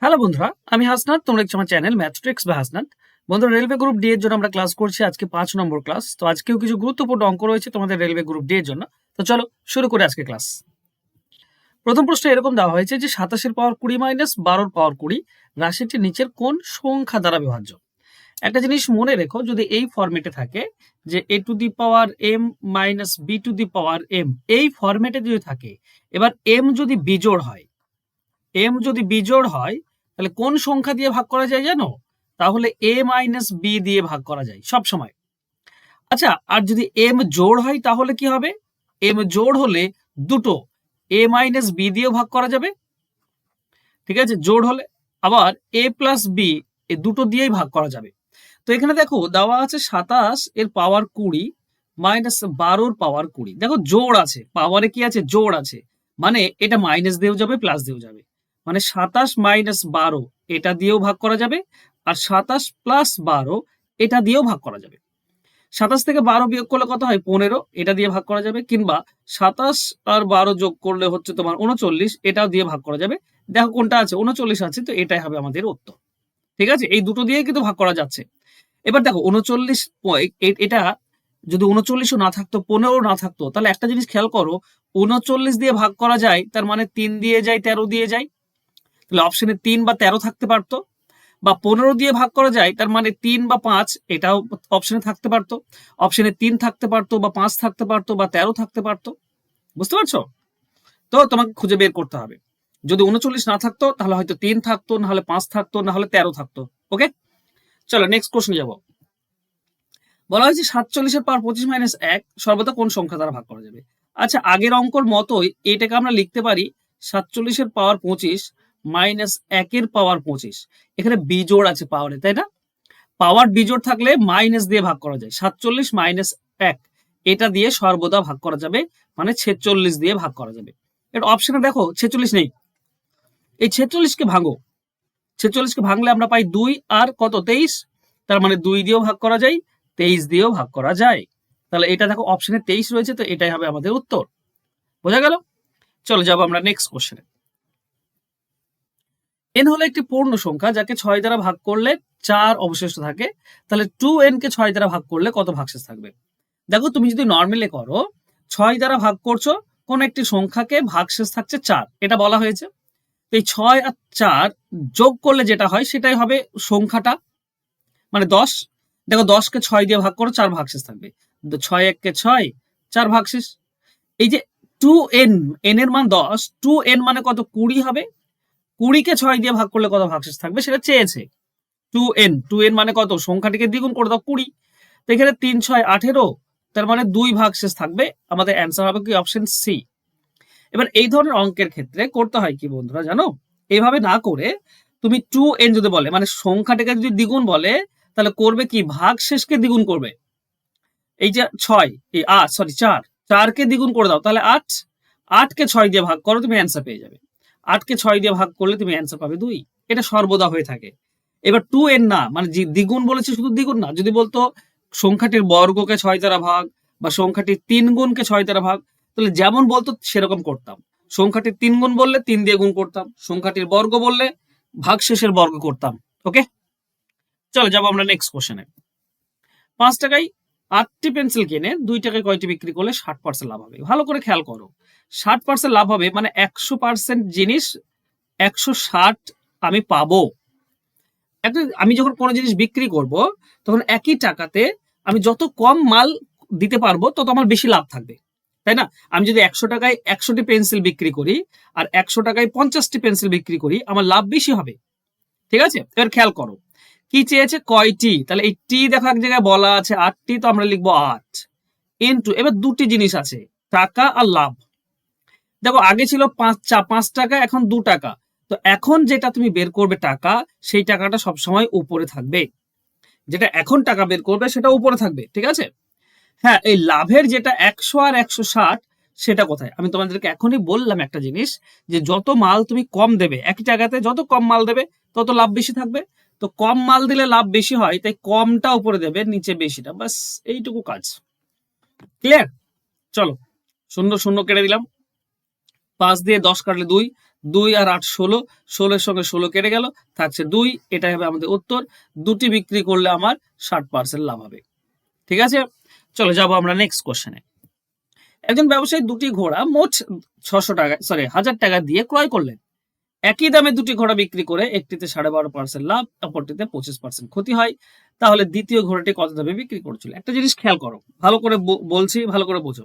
Hello বন্ধুরা, আমি হাসনাত। তোমরা দেখছো আমার চ্যানেল ম্যাথ ট্রিক্স বা হাসনাত। বন্ধুরা, রেলওয়ে গ্রুপ ডি এর জন্য আমরা ক্লাস করছি, আজকে 5 নম্বর ক্লাস। তো আজকেও কিছু গুরুত্বপূর্ণ অঙ্ক রয়েছে তোমাদের রেলওয়ে গ্রুপ ডি এর জন্য। তো চলো শুরু করে আজকে ক্লাস। প্রথম প্রশ্ন এরকম দেওয়া হয়েছে যে 27 পাওয়ার 20 মাইনাস 12 পাওয়ার 20 রাশিটি নিচের কোন সংখ্যা দ্বারা বিভাজ্য। একটা জিনিস মনে রেখো, যদি এই ফরম্যাটে থাকে যে a to the power m minus b to the power m, এই ফরম্যাটে যদি থাকে, এবার m যদি বিজোড় হয় তাহলে কোন সংখ্যা দিয়ে ভাগ করা যায় জানো? তাহলে a মাইনাস b দিয়ে ভাগ করা যায় সব সময়। আচ্ছা, আর যদি m জোড় হয় তাহলে কি হবে? m জোড় হলে দুটো a মাইনাস b দিয়েও ভাগ করা যাবে, ঠিক আছে, জোড় হলে। আবার a প্লাস b, এ দুটো দিয়েই ভাগ করা যাবে। তো এখানে দেখো দেওয়া আছে 27 এর পাওয়ার 20 মাইনাস 12 পাওয়ার 20। দেখো জোড় আছে, পাওয়ারে কি আছে? জোড় আছে, মানে এটা মাইনাস দিয়েও যাবে প্লাস দিয়েও যাবে। মানে 27 মাইনাস 12 এটা দিয়েও ভাগ করা যাবে, আর 27 প্লাস 12 এটা দিয়েও ভাগ করা যাবে। 27 থেকে 12 বিয়োগ করলে কত হয়? 15, এটা দিয়ে ভাগ করা যাবে। কিংবা 27 আর 12 যোগ করলে হচ্ছে তোমার 39, এটাও দিয়ে ভাগ করা যাবে। দেখো কোনটা আছে? 39 আছে, তো এটাই হবে আমাদের উত্তর। ঠিক আছে, এই দুটো দিয়ে কিন্তু ভাগ করা যাচ্ছে। এবার দেখো 39, এটা যদি 39ও না থাকতো, 15 না থাকতো, তাহলে একটা জিনিস খেয়াল করো, 39 দিয়ে ভাগ করা যায়, তার মানে 3 দিয়ে যায়, 13 দিয়ে যায়। তাহলে অপশনে 3 বা 13 থাকতে পারতো। বা 15 দিয়ে ভাগ করা যায়, তার মানে 3 বা 5, এটাও অপশনে থাকতে পারতো। অপশনে 3 থাকতে পারতো, বা 5 থাকতে পারতো, বা 13 থাকতে পারতো। বুঝতে পারছো? তো তোমাকে খুঁজে বের করতে হবে। যদি 39 না থাকতো তাহলে হয়তো 3 থাকতো, না হলে 5 থাকতো, না হলে 13 থাকতো। ওকে, চলো নেক্সট কোশ্চেন যাব। বলা হয়েছে 47 এর পাওয়ার 25 মাইনাস 1 সর্বদা কোন সংখ্যা দ্বারা ভাগ করা যাবে। আচ্ছা, আগের অঙ্কর মতোই এটাকে আমরা লিখতে পারি 47 এর পাওয়ার 25 মাইনাস 1 এর পাওয়ার 25। এখানে বিজোড় আছে পাওয়ারে, তাই না? পাওয়ার বিজোড় থাকলে মাইনাস দিয়ে ভাগ করা যায়। 47 মাইনাস 1 এটা দিয়ে সর্বদা ভাগ করা যাবে, মানে 46 দিয়ে ভাগ করা যাবে। এটা অপশনে দেখো 46 নেই। এই 46 কে ভাঙো, 46 কে ভাঙলে আমরা পাই 2 আর কত? 23। তার মানে 2 দিয়েও ভাগ করা যায়, 23 দিয়েও ভাগ করা যায়। তাহলে এটা দেখো অপশনে 23 রয়েছে, তো এটাই হবে আমাদের উত্তর। বোঝা গেল? চলো যাবো আমরা নেক্সট কোশ্চেনে। n হলো একটি পূর্ণ সংখ্যা যাকে 6 দ্বারা ভাগ করলে 4 অবশিষ্ট থাকে। তাহলে 2n কে 6 দ্বারা ভাগ করলে কত ভাগশেষ থাকবে? দেখো তুমি যদি নর্মালি করো, 6 দ্বারা ভাগ করছো কোন একটি সংখ্যাকে, ভাগশেষ থাকছে 4, এটা বলা হয়েছে। তো এই 6 আর 4 যোগ করলে যেটা হয় সেটাই হবে সংখ্যাটা, মানে 10। দেখো 10 কে 6 দিয়ে ভাগ করো, 4 ভাগশেষ থাকবে। 6 1 কে 6, 4 ভাগশেষ। এই যে 2n, n এর মান 10, 2n মানে কত? 20 হবে। 20 কে 6 দিয়ে ভাগ করলে কত ভাগশেষ থাকবে সেটা চেয়েছে। 2n মানে কত? সংখ্যাটিকে দ্বিগুণ করে দাও, 20। তো এখানে 3 6 18, তার মানে 2 ভাগশেষ থাকবে। আমাদের অ্যান্সার হবে কি? Option C. এবার এই ধরনের অঙ্কের ক্ষেত্রে করতে হয় কি বন্ধুরা জানো? এইভাবে না করে তুমি 2n যদি বলে, মানে সংখ্যাটাকে যদি দ্বিগুণ বলে, তাহলে করবে কি? ভাগশেষকে দ্বিগুণ করবে। এই যে 6, এই 4 কে দ্বিগুণ করে দাও, তাহলে 8। 8 কে 6 দিয়ে ভাগ করো, তুমি অ্যান্সার পেয়ে যাবে। 8 কে 6 দিয়ে ভাগ করলে তুমি অ্যান্সার পাবে 2। এটা সর্বদা হয়ে থাকে। এবার 2n না, মানে দ্বিগুণ বলেছে, শুধু দ্বিগুণ না, যদি বলতো সংখ্যাটির বর্গকে 6 দ্বারা ভাগ, বা সংখ্যাটির 3 গুণকে 6 দ্বারা ভাগ, তাহলে যেমন বলতো সেরকম করতাম। সংখ্যাটির 3 গুণ বললে 3 দিয়ে গুণ করতাম, সংখ্যাটির বর্গ বললে ভাগশেষের বর্গ করতাম। ওকে, চলো যাবো আমরা নেক্সট কোশ্চেনে। 5 টাকায় 8টি পেন্সিল কিনে 2 টাকায় কয়টি বিক্রি করলে 60% লাভ হবে? ভালো করে খেয়াল করো, 60% লাভ হবে মানে 100% জিনিস 160 আমি পাবো। আমি যখন কোনো জিনিস বিক্রি করব, তখন একই টাকাতে আমি যত কম মাল দিতে পারবো তত আমার বেশি লাভ থাকবে, তাই না? আমি যদি 100 টাকায় 100টি পেন্সিল বিক্রি করি, আর 100 টাকায় 50টি পেন্সিল বিক্রি করি, আমার লাভ বেশি হবে। ঠিক আছে, এবার খেয়াল করো কি চেয়েছে? কয়টি? তাহলে এই টি দেখো এক জায়গায় বলা আছে 8টি, তো আমরা লিখবো 8 ইনটু, এবার দুটি জিনিস আছে, টাকা আর লাভ। দেখো আগে ছিল 5 টাকা, এখন 2 টাকা। তো এখন যেটা তুমি বের করবে টাকা, সেই টাকাটা সবসময় উপরে থাকবে। যেটা এখন টাকা বের করবে সেটা উপরে থাকবে, ঠিক আছে? হ্যাঁ, এই লাভের যেটা 100 আর 160, সেটা কোথায়? আমি তোমাদেরকে এখনই বললাম একটা জিনিস, যে যত মাল তুমি কম দেবে একই টাকাতে, যত কম মাল দেবে তত লাভ বেশি থাকবে। তো কম মাল দিলে লাভ বেশি হয়, তাই কমটা উপরে দেবে, নিচে বেশিটা, বাস এইটুকু কাজ। ক্লিয়ার? চলো, শূন্য শূন্য কেটে দিলাম। 5 দিয়ে 10 কাটলে 2, 2 আর 8 16, 16 এর সঙ্গে 16 কেটে গেল, থাকছে 2। এটাই হবে আমাদের উত্তর। দুটি বিক্রি করলে আমার 60% লাভ হবে। ঠিক আছে, চলো যাবো আমরা নেক্সট কোশ্চেনে। একজন ব্যবসায়ী দুটি ঘোড়া মোট 600 টাকা 1000 টাকা দিয়ে ক্রয় করলেন। একই দামে দুটি ঘোড়া বিক্রি করে একটিতে 12.5% লাভ, অপরটিতে 25% ক্ষতি হয়। তাহলে দ্বিতীয় ঘোড়াটি কত দামে বিক্রি করেছিল? একটা জিনিস খেয়াল করো, ভালো করে বলছি, ভালো করে বোঝো।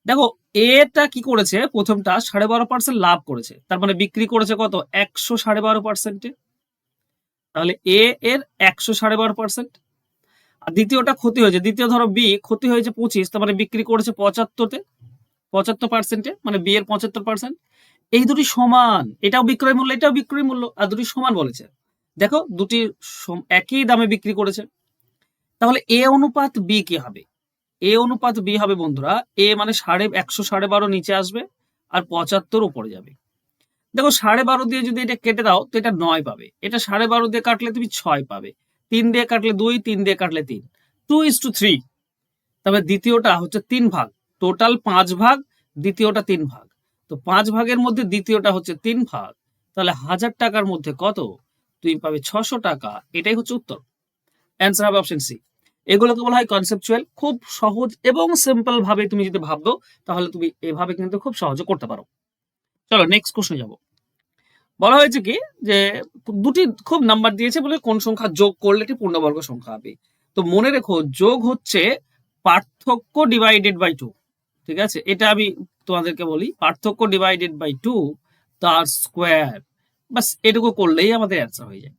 দেখো, এটা কি করেছে, প্রথমটা 12.5% লাভ করেছে, তার মানে বিক্রি করেছে কত? 100 তাহলে এ এর 100 আর দ্বিতীয়টা ক্ষতি হয়েছে, দ্বিতীয় ধরো বি ক্ষতি হয়েছে 25, তার মানে বিক্রি করেছে 75%, মানে বি এর 75%। এই দুটি সমান, এটাও বিক্রয় মূল্য, এটাও বিক্রয় মূল্য, আর দুটি সমান বলেছে। দেখো দুটি একই দামে বিক্রি করেছে, তাহলে এ অনুপাত বি কি হবে? এ অনুপাত বি হবে বন্ধুরা, এ মানে 100 নিচে আসবে আর 75 উপরে যাবে। দেখো 12.5 দিয়ে যদি এটা কেটে দাও তো এটা 9 পাবে, এটা 12.5 দিয়ে কাটলে তুমি 6 পাবে, 3 দিয়ে কাটলে 2, 3 দিয়ে কাটলে 3, 2:3। তবে দ্বিতীয়টা হচ্ছে 3 ভাগ, টোটাল 5 ভাগ, দ্বিতীয়টা 3 ভাগ। তো 5 ভাগের মধ্যে দ্বিতীয়টা হচ্ছে 3 ভাগ, তাহলে 1000 টাকার মধ্যে কত? তুমি পাবে 600 টাকা। এটাই হচ্ছে উত্তর। অ্যান্সার হবে অপশন সি। এগুলোকে বলা হয় কনসেপচুয়াল, খুব সহজ এবং সিম্পল ভাবে তুমি যদি ভাবো তাহলে তুমি এভাবে কিন্তু খুব সহজে করতে পারো। চলো নেক্সট কোশ্চেনে যাব। বলা হয়েছে কি যে দুটি খুব নাম্বার দিয়েছে বলে কোন সংখ্যা যোগ করলে এটি পূর্ণবর্গ সংখ্যা হবে। তো মনে রেখো, যোগ হচ্ছে পার্থক্য ডিভাইডেড বাই 2। ঠিক আছে, এটা আমি তোমাদেরকে বলি, পার্থক্য ডিভাইডেড বাই 2 তার স্কোয়ার। বাস এটুকু করলেই আমাদের অ্যান্সার হয়ে যায়।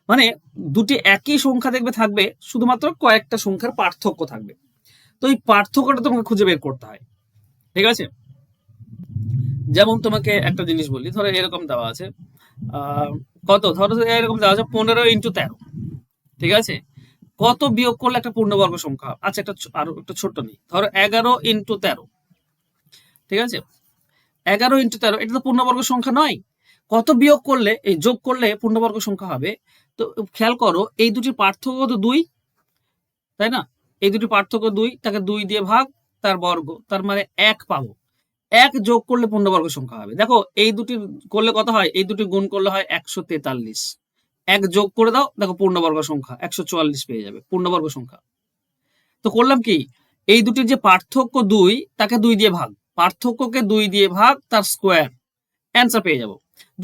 মানে দুটি একই সংখ্যা দেখবে থাকবে, শুধুমাত্র কয়েকটা সংখ্যার পার্থক্য থাকবে। তো এই পার্থক্যটা তোমাকে খুঁজে বের করতে হয়। ঠিক আছে, যেমন তোমাকে একটা জিনিস বলি, ধরো এরকম দেওয়া আছে কত, ধরো এরকম দেওয়া আছে 15x13। ঠিক আছে, কত বিয়োগ করলে একটা পূর্ণবর্গ সংখ্যা? আচ্ছা, একটা আরো একটা ছোট্ট নেই, ধরো 11x13। ঠিক আছে, 11x13 এটা তো পূর্ণবর্গ সংখ্যা নয়। কত বিয়োগ করলে, এই যোগ করলে পূর্ণবর্গ সংখ্যা হবে? তো খেয়াল করো, এই দুটির পার্থক্য তো 2, তাই না? এই দুটি পার্থক্য 2, তাকে 2 দিয়ে ভাগ, তার বর্গ, তার মানে 1 পাবো। 1 যোগ করলে পূর্ণবর্গ সংখ্যা হবে। দেখো এই দুটি করলে কত হয়, এই দুটি গুণ করলে হয় 143। 1 যোগ করে দাও, দেখো পূর্ণবর্গ সংখ্যা 144 পেয়ে যাবে, পূর্ণবর্গ সংখ্যা। তো করলাম কি, এই দুটির যে পার্থক্য 2, তাকে 2 দিয়ে ভাগ, পার্থক্যকে 2 দিয়ে ভাগ, তার স্কোয়ার, অ্যান্সার পেয়ে যাব।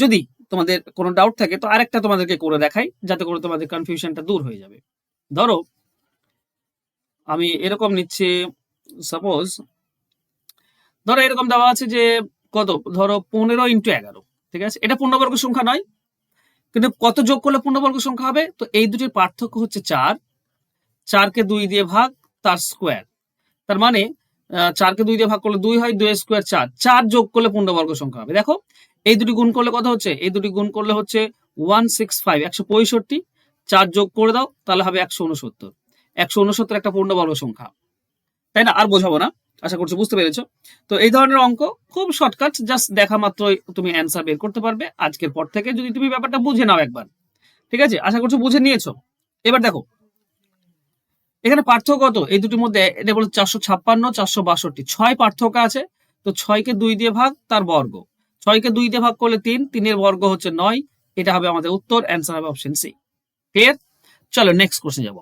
যদি তোমাদের কোনো ডাউট থাকে তো আরেকটা তোমাদেরকে করে দেখাই, যাতে করে তোমাদের কনফিউশনটা দূর হয়ে যাবে। ধরো আমি এরকম নিচ্ছি, সাপোজ ধরো এরকম দেওয়া আছে যে কত, ধরো 15x11। ঠিক আছে, এটা পূর্ণবর্গ সংখ্যা নয়, কিন্তু কত যোগ করলে পূর্ণবর্গ সংখ্যা হবে? তো এই দুটির পার্থক্য হচ্ছে 4, 4কে 2 দিয়ে ভাগ, তার স্কোয়ার, তার মানে 4কে 2 দিয়ে ভাগ করলে 2 হয়, 2 স্কোয়ার 4, 4 যোগ করলে পূর্ণবর্গ সংখ্যা হবে। দেখো এই দুটি গুণ করলে কত হচ্ছে, এই দুটি গুণ করলে হচ্ছে 165, 165, 4 যোগ করে দাও, তাহলে হবে 169। 169 একটা পূর্ণবর্গ সংখ্যা, তাই না? আর বোঝাবো না, আশা করছি বুঝতে পেরেছো। তো এই ধরনের অঙ্ক খুব শর্টকাট, জাস্ট দেখা মাত্রই তুমি অ্যান্সার বের করতে পারবে আজকের পর থেকে, যদি তুমি ব্যাপারটা বুঝে নাও একবার। ঠিক আছে, আশা করছি বুঝে নিয়েছো। এবার দেখো এখানে পার্থক্য কত এই দুটির মধ্যে, এটা বলে 456, 462, 6 পার্থক্য আছে। তো 6কে 2 দিয়ে ভাগ, তার বর্গ, 6কে 2 দিয়ে ভাগ করলে 3, 3 এর বর্গ হচ্ছে 9। এটা হবে আমাদের উত্তর, অ্যান্সার হবে অপশন সি। ক্লিয়ার? চলো নেক্সট কোশ্চেন যাব।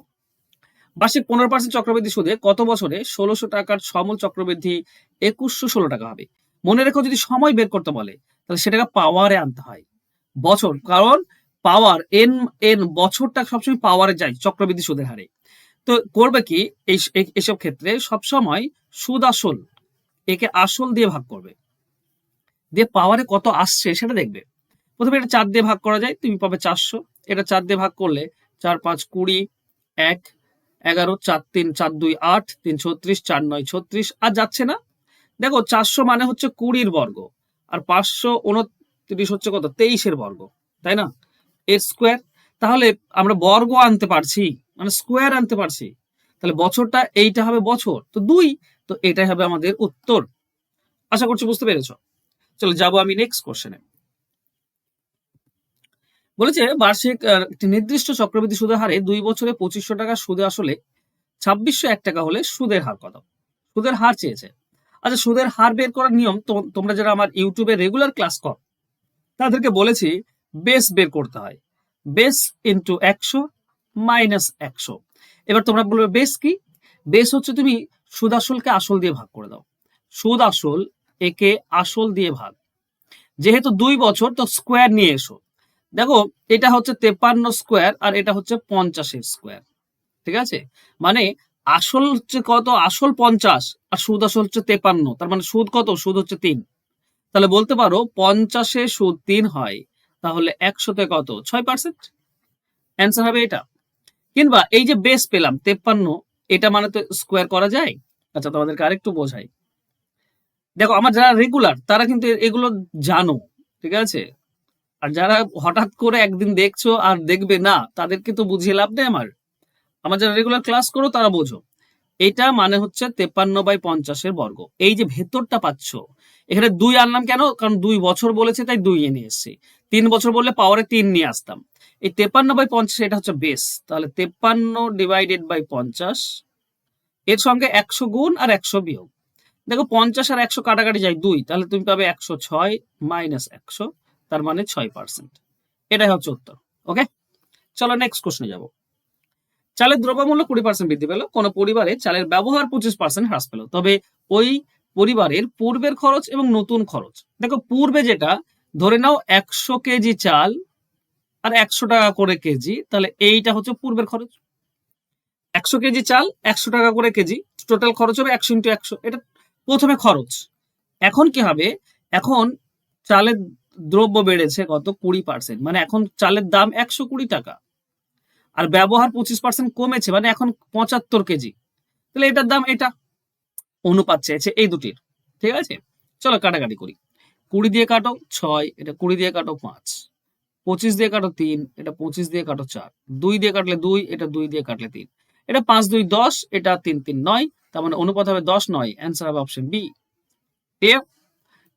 বার্ষিক 15% চক্রবৃদ্ধি সুদে কত বছরে 1600 টাকার সমূল চক্রবৃদ্ধি 2116 টাকা হবে? মনে রেখো, যদি সময় বের করতে বলে তাহলে সেটাকে পাওয়ারে আনতে হয়, বছর, কারণ পাওয়ার এন এন বছরটা সবসময় পাওয়ারে যায় চক্রবৃদ্ধি সুদের হারে। তো করবে কি, এইসব ক্ষেত্রে সবসময় সুদ আসল, একে আসল দিয়ে ভাগ করবে, দিয়ে পাওয়ারে কত আসছে সেটা দেখবে। প্রথমে এটা 4 দিয়ে ভাগ করা যায়, তুমি পাবে 400। এটা 4 দিয়ে ভাগ করলে 4 5 20, 1 11, 4 3 4 2 8, 3 36, 4 9 36, আর যাচ্ছে না। দেখো 400 মানে হচ্ছে 20 বর্গ, আর 529 হচ্ছে কত, 23 বর্গ, তাই না? এর স্কোয়ার। তাহলে আমরা বর্গ আনতে পারছি, মানে স্কোয়ার আনতে পারছি, তাহলে বছরটা এইটা হবে বছর, তো 2। তো এটাই হবে আমাদের উত্তর। আশা করছি বুঝতে পেরেছ। চলো যাবো আমি নেক্সট কোশ্চেনে। বলেছে বার্ষিক একটি নির্দিষ্ট চক্রবৃদ্ধি সুদের হারে 2 বছরে 2500 টাকা সুদে আসলে 2601 টাকা হলে সুদের হার কত? সুদের হার চেয়েছে। আচ্ছা, সুদের হার বের করার নিয়ম তোমরা যারা আমার ইউটিউবে রেগুলার ক্লাস করো তাদেরকে বলেছি বেস বের করতে হয়, বেস ইন্টু 100 মাইনাস 100। এবার তোমরা বলবে বেস কি? বেস হচ্ছে তুমি সুদ আসলকে আসল দিয়ে ভাগ করে দাও, সুদ আসল একে আসল দিয়ে ভাগ। যেহেতু 2 বছর তো স্কোয়ার নিয়ে এসো। দেখো এটা হচ্ছে 53 স্কোয়ার আর এটা হচ্ছে 50 স্কোয়ার, ঠিক আছে? মানে আসল হচ্ছে কত? আসল 50 আর সুদ আসল হচ্ছে 53, তার মানে সুদ কত? সুদ হচ্ছে 3। তাহলে বলতে পারো 50 সুদ 3 হয়, তাহলে 100-তে কত? 6%। অ্যান্সার হবে এটা। কিংবা এই যে বেস পেলাম 53, এটা মানে তো স্কোয়ার করা যায়। আচ্ছা তোমাদেরকে আরেকটু বোঝাই। দেখো আমার যারা রেগুলার তারা কিন্তু এগুলো জানো, ঠিক আছে? আর যারা হঠাৎ করে একদিন দেখছো আর দেখবে না, তাদেরকে তো বুঝিয়ে লাভ নেই আমার। আমার যারা রেগুলার ক্লাস করো তারা বোঝো। এটা মানে হচ্ছে 53/50 বর্গ। এই যে ভেতরটা পাচ্ছ, এখানে 2 আনলাম কেন? কারণ 2 বছর বলেছে তাই 2 এ নিয়ে এসেছি। 3 বছর বললে পাওয়ারে 3 নিয়ে আসতাম। এই 53/50 এটা হচ্ছে বেস, তাহলে 53/50 এর সঙ্গে 100 গুণ আর 100 বিয়োগ। দেখো 50 আর 100 কাটাকাটি যায় 2, তাহলে তুমি পাবে 106 মাইনাস 100, তার মানে 6%। এটাই হচ্ছে উত্তর। ওকে, চলো নেক্সট কোশ্চেনে যাবো। চালের দ্রব্যমূল্য 20% বৃদ্ধি পেল, কোন পরিবারে চালের ব্যবহার 25% হ্রাস পেল, তবে ওই পরিবারের পূর্বের খরচ এবং নতুন খরচ। দেখো পূর্বে যেটা, ধরে নাও 100 কেজি চাল আর 100 টাকা করে কেজি, তাহলে এইটা হচ্ছে পূর্বের খরচ। 100 কেজি চাল 100 টাকা করে কেজি, টোটাল খরচ হবে 100 ইন্টু 100, এটা প্রথমে খরচ। এখন কি হবে? এখন চালের দ্রব্য বেড়েছে কত? 20%, মানে এখন চালের দাম 120 টাকা। আর ব্যবহার 25% কমেছে, মানে এখন 75 কেজি, তাহলে এটার দাম এটা। অনুপাত চেয়েছে এই দুটির, ঠিক আছে? চলো কাটাকাটি করি। 20 দিয়ে কাটো 6, এটা 20 দিয়ে কাটো 5, 25 দিয়ে কাটো 3, এটা 25 দিয়ে কাটো 4, 2 দিয়ে কাটলে 2, এটা 2 দিয়ে কাটলে 3, এটা 5 2 10, এটা 3 3 9, তার মানে অনুপাত হবে 10 9। অ্যান্সার হবে অপশন বি।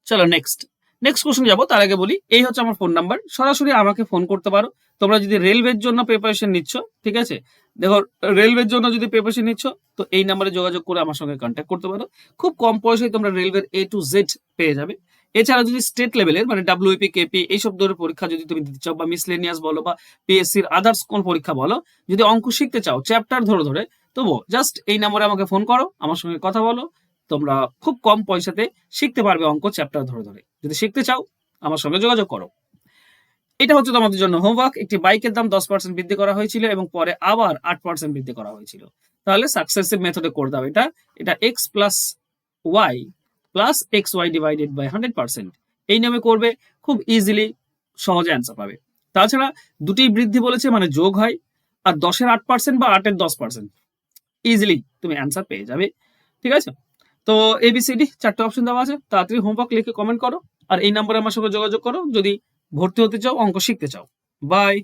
চলো নেক্সট নেক্সট কোশ্চেন যাবো। তার আগে বলি এই হচ্ছে আমার ফোন নাম্বার, সরাসরি আমাকে ফোন করতে পারো। তোমরা যদি রেলওয়ের জন্য প্রিপারেশন নিচ্ছ, ঠিক আছে, দেখো রেলওয়ের জন্য যদি প্রিপারেশন নিচ্ছ তো এই নাম্বারে যোগাযোগ করে আমার সঙ্গে কন্ট্যাক্ট করতে পারো। খুব কম পয়সায় তোমরা রেলওয়ের A to Z পেয়ে যাবে। এছাড়া যদি স্টেট লেভেলের মানে WEP KP এইসব ধরনের পরীক্ষা যদি তুমি দিতে চাও, বা মিসলেনিয়াস বলো বা PSCর আদার্স কোন পরীক্ষা বলো, যদি অঙ্ক শিখতে চাও চ্যাপ্টার ধরে ধরে, তবু জাস্ট এই নাম্বারে আমাকে ফোন করো, আমার সঙ্গে কথা বলো। তোমরা খুব কম পয়সাতে শিখতে পারবে অঙ্ক চ্যাপ্টার ধরে ধরে। যদি শিখতে চাও আমার সঙ্গে যোগাযোগ করো। এটা হচ্ছে তোমাদের জন্য হোমওয়ার্ক। একটি বাইকের দাম 10% বৃদ্ধি করা হয়েছিল এবং পরে আবার 8% বৃদ্ধি করা হয়েছিল, তাহলে সাকসেসিভ মেথডে করে দাও এটা। এটা X plus Y plus X Y divided by 100%, এই নিয়মে করবে, খুব ইজিলি সহজে অ্যান্সার পাবে। তাছাড়া দুটি বৃদ্ধি বলেছে মানে যোগ হয়, আর 10-এর 8% বা 8-এর 10%, ইজিলি তুমি অ্যান্সার পেয়ে যাবে, ঠিক আছে? তো ABCD 4টে অপশন দেওয়া আছে, তাড়াতাড়ি হোমওয়ার্ক লিখে কমেন্ট করো, আর এই নাম্বারে আমার সঙ্গে যোগাযোগ করো যদি ভর্তি হতে চাও, অঙ্ক শিখতে চাও। বাই।